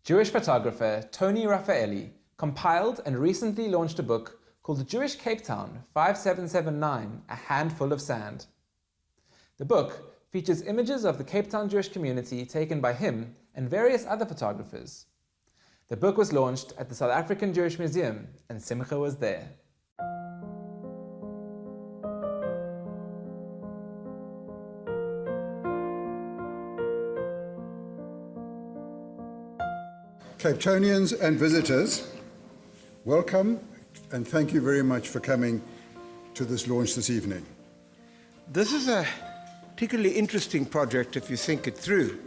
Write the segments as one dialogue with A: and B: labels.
A: Jewish photographer Tony Raffaelli compiled and recently launched a book called Jewish Cape Town 5779, A Handful of Sand. The book features images of the Cape Town Jewish community taken by him and various other photographers. The book was launched at the South African Jewish Museum, and Simcha was there.
B: Cape Townians and visitors, welcome and thank you very much for coming to this launch this evening.
C: This is a particularly interesting project if you think it through.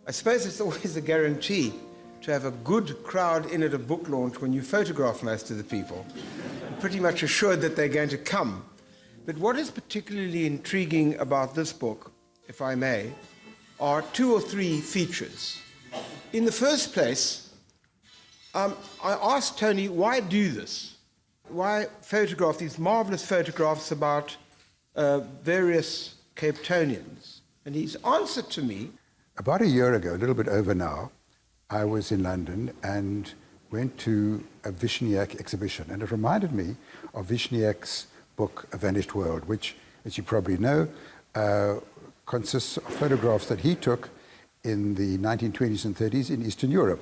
C: I suppose it's always a guarantee to have a good crowd in at a book launch when you photograph most of the people. You're pretty much assured that they're going to come. But what is particularly intriguing about this book, if I may, are two or three features. In the first place, I asked Tony, why do this? Why photograph these marvelous photographs about various Cape Townians? And his answer to me...
B: About a year ago, a little bit over now, I was in London and went to a Vishniac exhibition. And it reminded me of Vishniac's book, A Vanished World, which, as you probably know, consists of photographs that he took in the 1920s and 30s in Eastern Europe.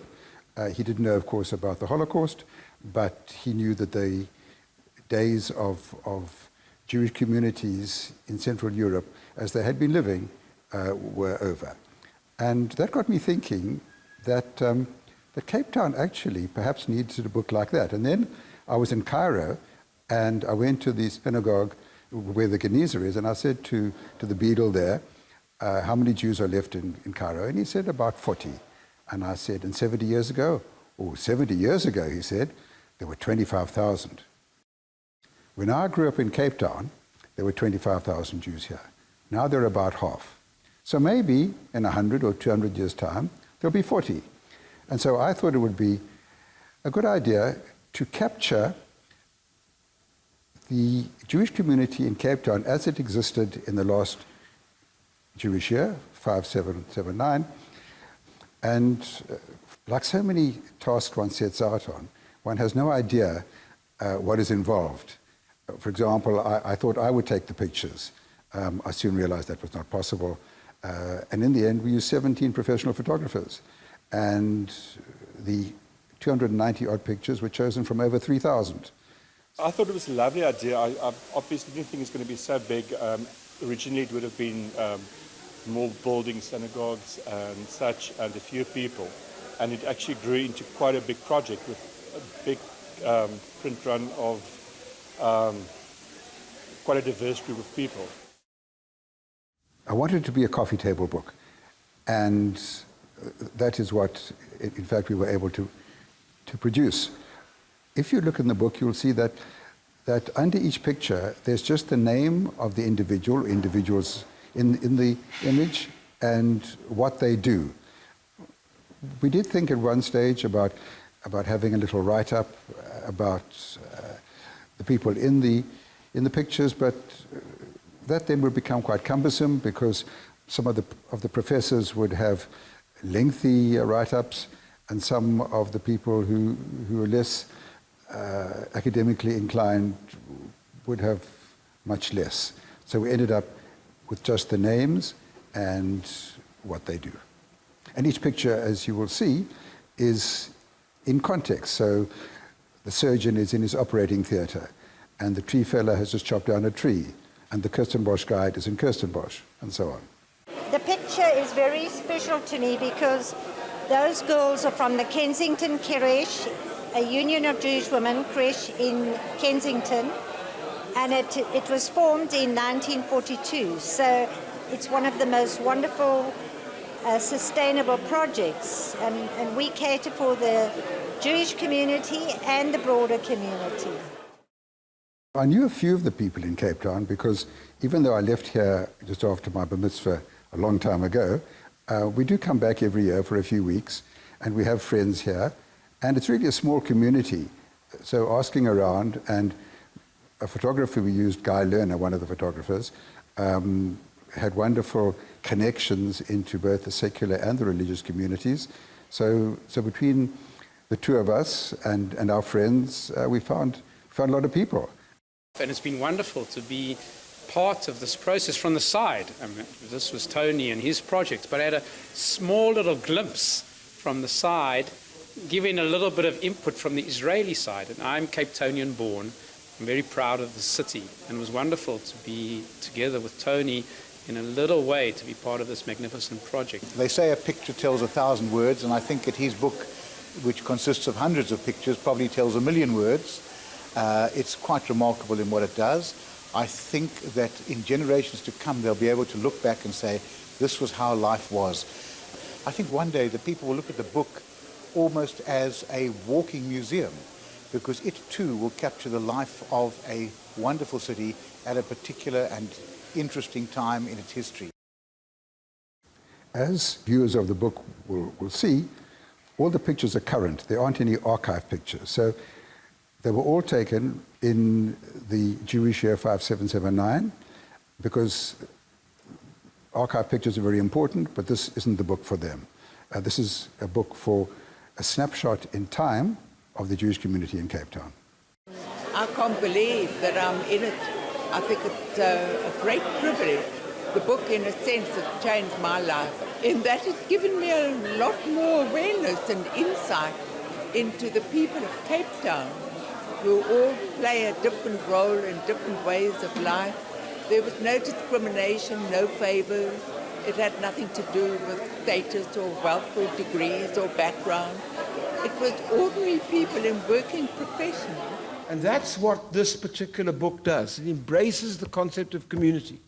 B: He didn't know, of course, about the Holocaust, but he knew that the days of Jewish communities in Central Europe, as they had been living, were over. And that got me thinking that, that Cape Town actually perhaps needs a book like that. And then I was in Cairo, and I went to the synagogue where the Geniza is, and I said to the beadle there, how many Jews are left in Cairo? And he said, about 40. And I said, and 70 years ago? Oh, 70 years ago, he said, there were 25,000. When I grew up in Cape Town, there were 25,000 Jews here. Now there are about half. So maybe in 100 or 200 years' time, there'll be 40. And so I thought it would be a good idea to capture the Jewish community in Cape Town as it existed in the last Jewish year, 5779, and like so many tasks one sets out on, one has no idea what is involved. For example, I thought I would take the pictures. I soon realized that was not possible. And in the end, we used 17 professional photographers. And the 290 odd pictures were chosen from over 3,000.
D: I thought it was a lovely idea. I obviously didn't think it was going to be so big. Originally, it would have been more buildings, synagogues and such, and a few people. And it actually grew into quite a big project with a big print run of quite a diverse group of people.
B: I wanted it to be a coffee table book, and that is what, in fact, we were able to produce. If you look in the book, you'll see that under each picture, there's just the name of the individuals in the image and what they do. We did think at one stage about having a little write-up about the people in the pictures, but that then would become quite cumbersome because some of the professors would have lengthy write-ups, and some of the people who are less academically inclined would have much less. So we ended up with just the names and what they do. And each picture, as you will see, is in context. So the surgeon is in his operating theatre, and the tree fella has just chopped down a tree, and the Kirstenbosch guide is in Kirstenbosch, and so on.
E: The picture is very special to me because those girls are from the Kensington Kresh, a union of Jewish women, Kresh in Kensington, and it was formed in 1942. So it's one of the most wonderful sustainable projects, and we cater for the Jewish community and the broader community.
B: I knew a few of the people in Cape Town because even though I left here just after my bar mitzvah a long time ago, we do come back every year for a few weeks, and we have friends here, and it's really a small community. So asking around, and a photographer we used, Guy Lerner, one of the photographers, had wonderful connections into both the secular and the religious communities. So between the two of us and our friends, we found a lot of people.
F: And it's been wonderful to be part of this process from the side. I mean, this was Tony and his project, but I had a small little glimpse from the side, giving a little bit of input from the Israeli side. And I'm Cape Townian born. I'm very proud of the city, and it was wonderful to be together with Tony in a little way to be part of this magnificent project.
G: They say a picture tells 1,000 words, and I think that his book, which consists of hundreds of pictures, probably tells 1,000,000 words. It's quite remarkable in what it does. I think that in generations to come, they'll be able to look back and say, this was how life was. I think one day the people will look at the book almost as a walking museum, because it too will capture the life of a wonderful city at a particular and interesting time in its history.
B: As viewers of the book will see, all the pictures are current. There aren't any archive pictures. So they were all taken in the Jewish year 5779, because archive pictures are very important, but this isn't the book for them. This is a book for a snapshot in time of the Jewish community in Cape Town.
H: I can't believe that I'm in it. I think it's a great privilege. The book, in a sense, has changed my life in that it's given me a lot more awareness and insight into the people of Cape Town, who all play a different role in different ways of life. There was no discrimination, no favors. It had nothing to do with status or wealth or degrees or background. It was ordinary people in working professions.
C: And that's what this particular book does. It embraces the concept of community.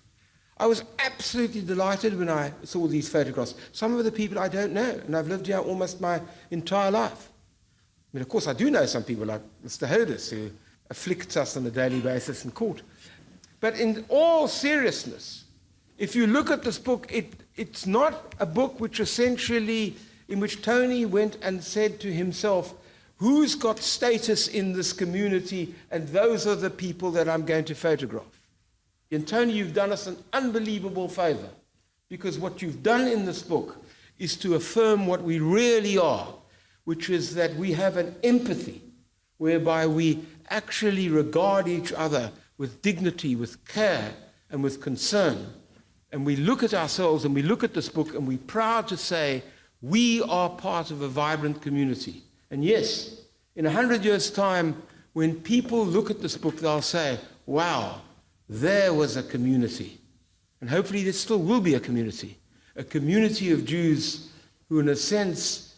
C: I was absolutely delighted when I saw these photographs. Some of the people I don't know, and I've lived here almost my entire life. I mean, of course, I do know some people like Mr. Hodis, who afflicts us on a daily basis in court. But in all seriousness, if you look at this book, it's not a book which essentially, in which Tony went and said to himself, who's got status in this community, and those are the people that I'm going to photograph. And Tony, you've done us an unbelievable favor, because what you've done in this book is to affirm what we really are, which is that we have an empathy whereby we actually regard each other with dignity, with care, and with concern. And we look at ourselves and we look at this book and we're proud to say we are part of a vibrant community. And yes, in 100 years' time, when people look at this book, they'll say, wow, there was a community. And hopefully there still will be a community of Jews who, in a sense,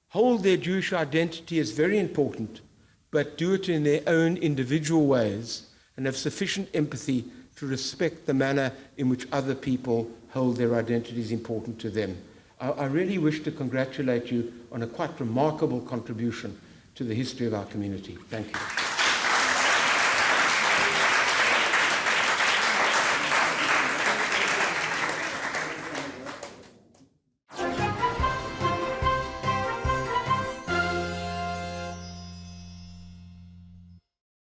C: hold their Jewish identity as very important, but do it in their own individual ways and have sufficient empathy to respect the manner in which other people hold their identities important to them. I really wish to congratulate you on a quite remarkable contribution to the history of our community. Thank you.